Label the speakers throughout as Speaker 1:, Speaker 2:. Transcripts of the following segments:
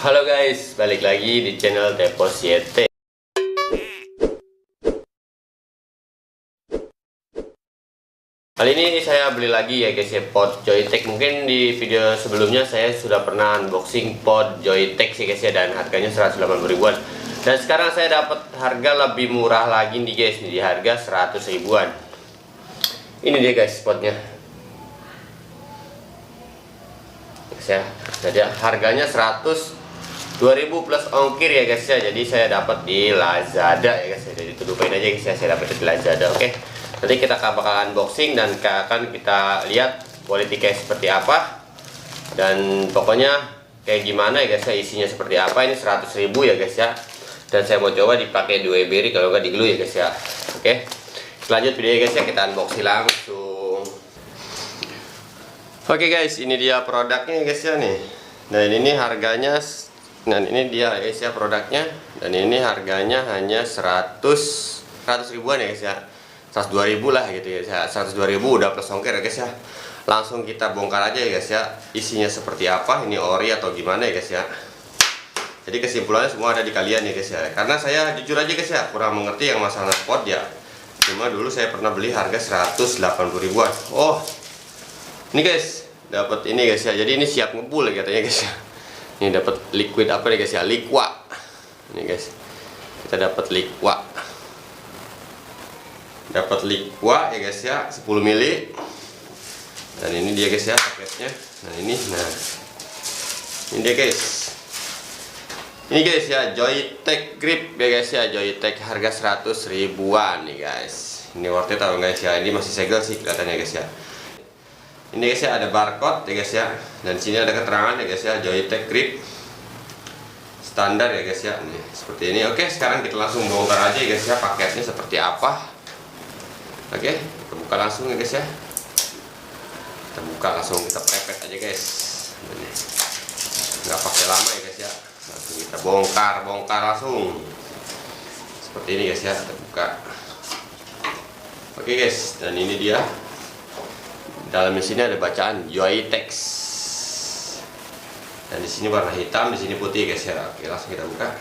Speaker 1: Halo guys, balik lagi di channel Tepos YT. Kali ini saya beli lagi ya guys ya, pot Joyetech. Mungkin di video sebelumnya saya sudah pernah unboxing pot Joyetech sih guys ya, dan harganya 180 ribuan. Dan sekarang saya dapat harga lebih murah lagi nih guys, di harga 100 ribuan. Ini dia guys potnya. Guys ya, jadi harganya 2000 plus ongkir ya guys ya. Jadi saya dapat di Lazada ya guys ya. Jadi lupain aja guys ya, saya dapat di Lazada. Oke. Nanti kita bakal unboxing dan akan kita lihat quality kayak seperti apa. Dan pokoknya kayak gimana ya guys ya, isinya seperti apa. Ini 100 ribu ya guys ya. Dan saya mau coba dipakai Dewberry, kalau nggak di glue ya guys ya. Oke. Lanjut video ya guys ya, kita unboxing langsung. Oke guys, ini dia produknya guys ya nih. Dan ini harganya, dan ini dia guys ya produknya, dan ini harganya hanya 100 ribuan ya guys ya, 102 ribu lah gitu ya, 102 ribu udah plus ongkir ya guys ya. Langsung kita bongkar aja ya guys ya, isinya seperti apa, ini ori atau gimana ya guys ya. Jadi kesimpulannya semua ada di kalian ya guys ya, karena saya jujur aja guys ya kurang mengerti yang masalah pot ya. Cuma dulu saya pernah beli harga 180 ribuan. Oh ini guys, dapat ini guys ya, jadi ini siap ngebul ya katanya guys ya. Ini dapat liquid apa nih guys ya, liqua. Ini guys, kita dapat liqua. Dapat liqua ya guys ya, 10 mili. Dan ini dia guys ya paketnya. Nah ini, ini dia guys. Ini guys ya, Joyetech grip ya guys ya, Joyetech harga 100 ribuan nih guys. Ini worth it tau guys ya, ini masih segel sih kelihatannya guys ya. Ini guys ya, ada barcode ya guys ya, dan sini ada keterangan ya guys ya, Joyetech grip standar ya guys ya, nih seperti ini. Oke, sekarang kita langsung bongkar aja ya guys ya, paketnya seperti apa. Oke, kita buka langsung ya guys ya. Kita buka langsung, kita prepet aja guys. Ini nggak pakai lama ya guys ya, langsung kita bongkar langsung seperti ini guys ya. Kita buka. Oke guys, dan ini dia. Dalam sini ada bacaan Joyetech. Dan di sini warna hitam, di sini putih guys ya. Oke, langsung kita buka.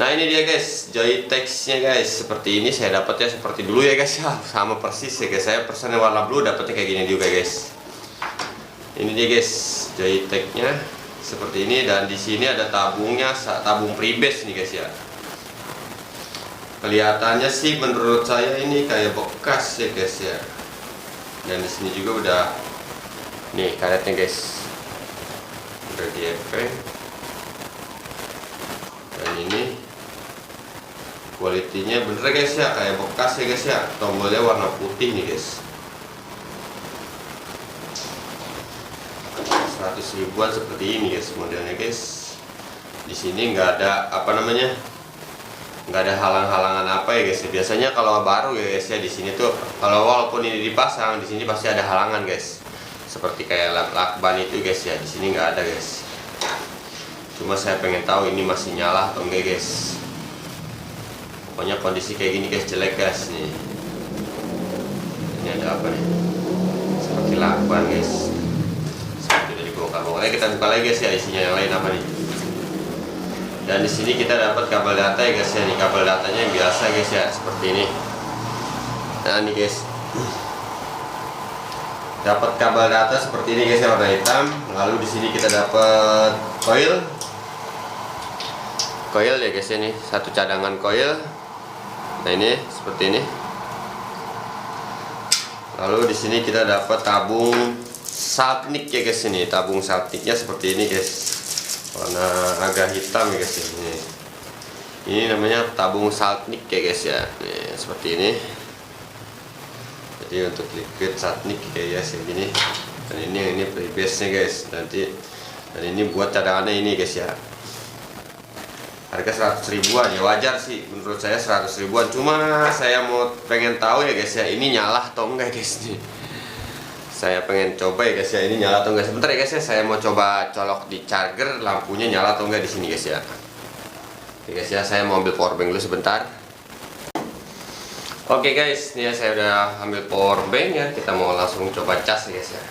Speaker 1: Nah, ini dia guys, Joyetech-nya guys. Seperti ini saya dapatnya seperti dulu ya guys ya. Sama persis ya guys. Saya pesannya warna blue, dapatnya kayak gini juga guys. Ini dia guys, Joyetech-nya seperti ini, dan di sini ada tabungnya, tabung freebase nih guys ya. Kelihatannya sih menurut saya ini kayak bekas ya guys ya. Dan di sini juga udah nih karetnya guys, udah di efek. Dan ini kualitinya bener guys ya, kayak bekas ya guys ya. Tombolnya warna putih nih guys, 100 ribuan seperti ini guys modelnya guys. Di sini nggak ada apa namanya, nggak ada halang-halangan apa ya guys. Biasanya kalau baru ya guys ya, di sini tuh kalau walaupun ini dipasang, di sini pasti ada halangan guys, seperti kayak lakban itu guys ya. Di sini nggak ada guys. Cuma saya pengen tahu ini masih nyala atau enggak guys. Pokoknya kondisi kayak gini guys, jelek guys nih. Ini ada apa nih, seperti lakban guys, seperti dari bongkar-bongkarnya. Kita buka lagi guys ya, isinya yang lain apa nih. Dan di sini kita dapat kabel data ya guys ya. Ini kabel datanya yang biasa guys ya, seperti ini. Nah ini guys, dapat kabel data seperti ini guys ya, warna hitam. Lalu di sini kita dapat coil ya guys ya, ini satu cadangan coil. Nah ini seperti ini. Lalu di sini kita dapat tabung saltnik ya guys. Ini tabung saltniknya seperti ini guys, warna agak hitam ya guys ini. Ini namanya tabung saltnik ya guys ya. Nih, seperti ini. Jadi untuk liquid saltnik kayak guys gini. Dan ini freebase nya guys. Nanti, dan ini buat cadangannya ini guys ya. Harga 100 ribuan ya, wajar sih menurut saya 100 ribuan. Cuma saya pengen tahu ya guys ya, ini nyala atau enggak guys nih. Saya pengen coba ya guys ya, ini nyala atau enggak. Sebentar ya guys ya, saya mau coba colok di charger, lampunya nyala atau enggak di sini guys ya. Oke guys ya, saya mau ambil power bank dulu sebentar. Oke guys, ini ya saya udah ambil power bank ya. Kita mau langsung coba cas ya guys ya.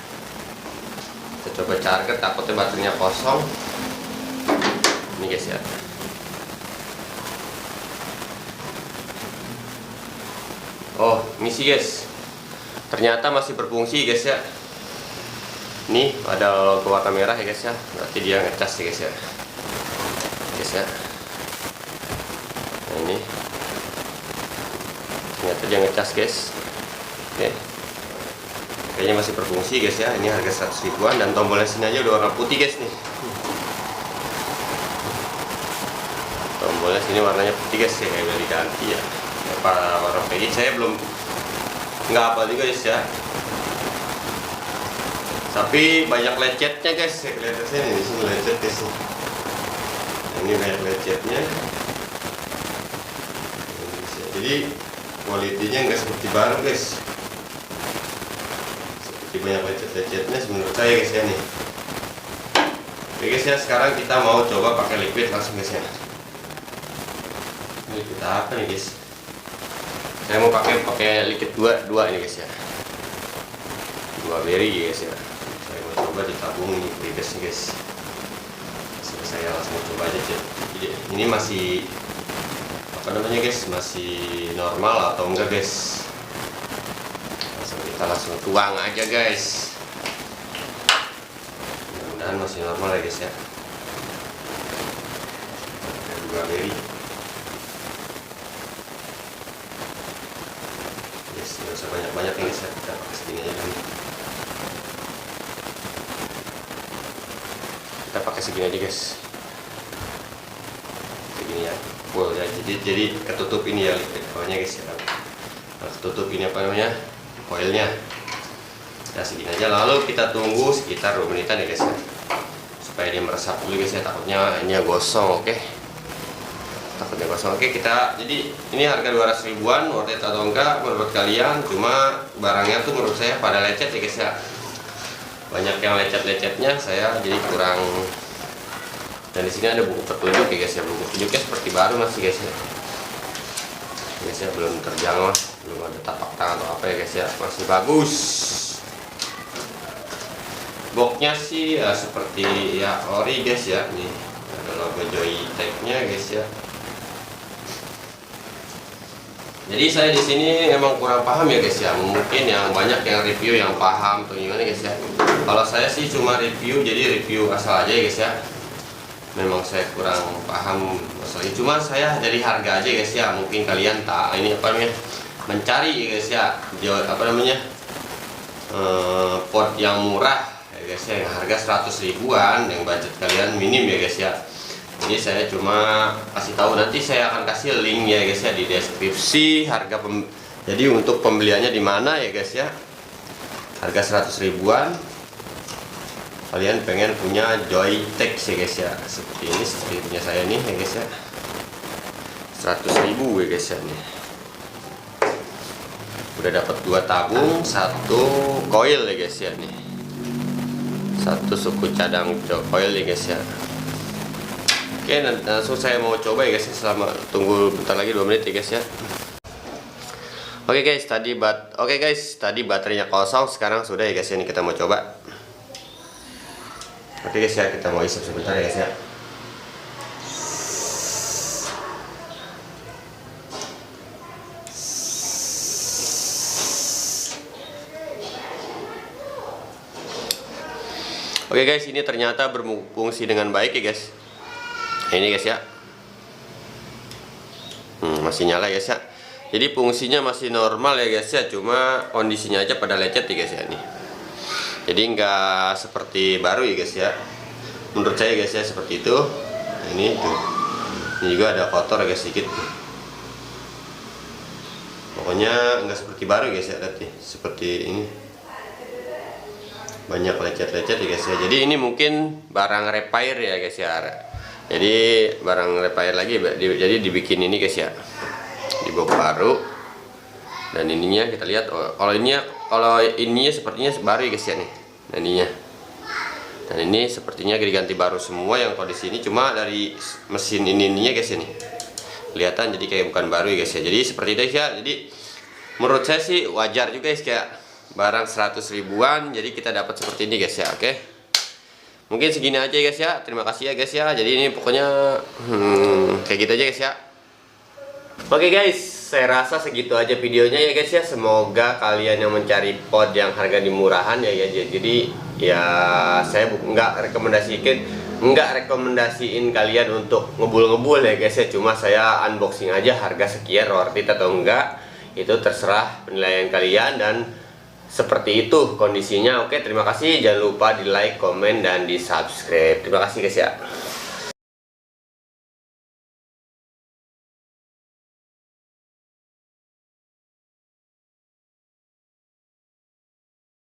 Speaker 1: Kita coba charger, takutnya baterainya kosong. Ini guys ya. Oh, ini sih guys, ternyata masih berfungsi guys ya. Ini ada logo warna merah ya guys ya, berarti dia ngecas ya guys ya. Guys ya. Nah, ini ternyata dia ngecas guys. Oke. Kayaknya masih berfungsi guys ya. Ini harga 100 ribuan dan tombolnya sini aja udah warna putih guys nih. Tombolnya sini warnanya putih guys ya, kayak udah diganti ya. Apa warna pegi saya belum nggak hafal juga guys ya. Tapi banyak lecetnya guys, saya kelihatan sini di sini lecet guys. Ini banyak lecetnya. Jadi kualitinya nggak seperti baru guys. Seperti banyak lecet-lecetnya menurut saya guys ya nih. Oke guys ya, sekarang kita mau coba pakai liquid langsung guys ya. Ini kita apa nih guys? Saya mau pakai liquid dua ini guys ya. 2 berry guys ya. Saya mau coba ditabung ini guys. Saya langsung coba aja. Jadi ini masih apa namanya guys? Masih normal atau enggak guys? Kita langsung tuang aja guys. Mudah-mudahan masih normal ya guys ya. Ada 2 berry. Nggak usah banyak-banyak nih guys ya, kita pakai segini aja dulu. Kita pakai segini aja guys, segini ya, full ya. Jadi ketutup ini ya liquid bawahnya guys ya. Nah, ketutup ini apa namanya, coilnya ya, segini aja. Lalu kita tunggu sekitar 2 menitan ya guys ya, supaya dia meresap dulu guys ya. Takutnya ini gosong, oke. Takutnya kosong. Oke, kita jadi ini harga 200 ribuan, worth it atau enggak menurut kalian? Cuma barangnya tuh menurut saya pada lecet ya guys ya. Banyak yang lecet-lecetnya, saya jadi kurang. Dan di sini ada buku petunjuk ya guys ya. Buku petunjuknya seperti baru masih guys ya. Guys ya, belum terjang lah, belum ada tapak tangan atau apa ya guys ya. Masih bagus. Boxnya sih ya seperti ya ori guys ya. Nih ada logo Joyetech-nya guys ya. Jadi saya di sini emang kurang paham ya guys ya. Mungkin yang banyak yang review yang paham tuh gimana guys ya. Kalau saya sih cuma review, jadi review asal aja guys ya. Memang saya kurang paham masalahnya. Cuma saya dari harga aja guys ya. Mungkin kalian tak ini apa namanya, mencari ya guys ya. Apa namanya, pot yang murah ya guys ya. Yang harga 100 ribuan, yang budget kalian minim ya guys ya. Jadi saya cuma kasih tahu, nanti saya akan kasih link ya guys ya di deskripsi harga jadi untuk pembeliannya di mana ya guys ya. Harga 100 ribuan. Kalian pengen punya Joyetech ya guys ya. Seperti ini, seperti punya saya nih ya guys ya. 100 ribu ya guys ya nih. Udah dapat 2 tabung, 1 coil ya guys ya nih. 1 suku cadang coil ya guys ya. Oke, langsung saya mau coba ya guys. Selama tunggu bentar lagi 2 menit ya guys ya. Oke guys, tadi baterainya kosong, sekarang sudah ya guys. Ini kita mau coba. Oke guys ya, kita mau isi sebentar ya guys ya. Oke guys, ini ternyata berfungsi dengan baik ya guys. Ini guys ya, masih nyala guys ya. Jadi fungsinya masih normal ya guys ya, cuma kondisinya aja pada lecet ya guys ya nih. Jadi nggak seperti baru ya guys ya. Menurut saya guys ya seperti itu. Ini tuh, ini juga ada kotor ya guys sedikit. Pokoknya nggak seperti baru guys ya, lihat nih, seperti ini. Banyak lecet-lecet ya guys ya. Jadi ini mungkin barang repair ya guys ya. Jadi barang repair lagi, jadi dibikin ini guys ya, dibawa baru. Dan ininya kita lihat, kalau ininya sepertinya baru ya guys ya nih, dan ininya. Dan ini sepertinya diganti baru semua yang kalau di sini, cuma dari mesin ininya guys ya nih. Kelihatan jadi kayak bukan baru ya guys ya. Jadi seperti itu ya. Jadi menurut saya sih wajar juga guys, kayak barang 100 ribuan jadi kita dapat seperti ini guys ya. Oke. Mungkin segini aja guys ya. Terima kasih ya guys ya. Jadi ini pokoknya kayak gitu aja guys ya. Oke guys, saya rasa segitu aja videonya ya guys ya. Semoga kalian yang mencari pot yang harga di murahan ya. Jadi ya saya nggak rekomendasiin kalian untuk ngebul ya guys ya. Cuma saya unboxing aja harga sekian worth it atau enggak. Itu terserah penilaian kalian dan seperti itu kondisinya. Oke, terima kasih. Jangan lupa di like, komen, dan di subscribe. Terima kasih guys ya.